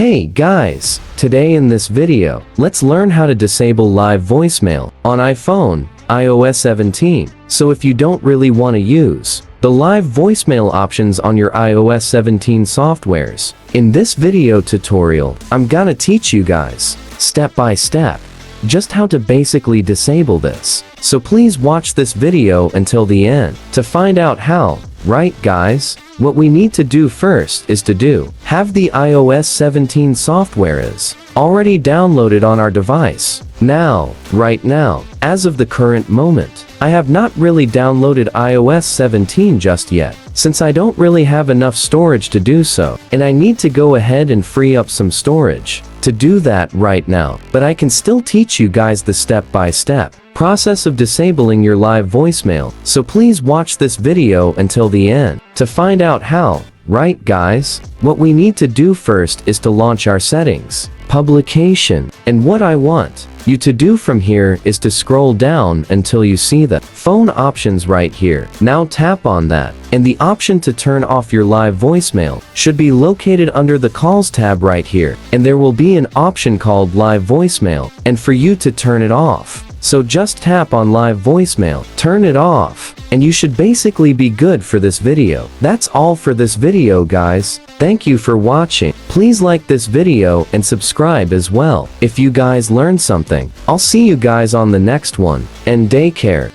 Hey guys, today in this video, let's learn how to disable live voicemail on iPhone, iOS 17. So if you don't really want to use the live voicemail options on your iOS 17 softwares, in this video tutorial, I'm gonna teach you guys, step by step, just how to basically disable this. So please watch this video until the end to find out how, right guys? What we need to do first is to have the iOS 17 software is already downloaded on our device. Right now, as of the current moment, I have not really downloaded iOS 17 just yet, since I don't really have enough storage to do so, and I need to go ahead and free up some storage to do that right now. But I can still teach you guys the step-by-step process of disabling your live voicemail, so please watch this video until the end to find out how, right guys? What we need to do first is to launch our settings, publication, and what I want you to do from here is to scroll down until you see the phone options right here. Now tap on that, and the option to turn off your live voicemail should be located under the calls tab right here, and there will be an option called live voicemail, and for you to turn it off. So just tap on live voicemail, turn it off, and you should basically be good for this video. That's all for this video guys. Thank you for watching. Please like this video and subscribe as well if you guys learned something. I'll see you guys on the next one, and take care.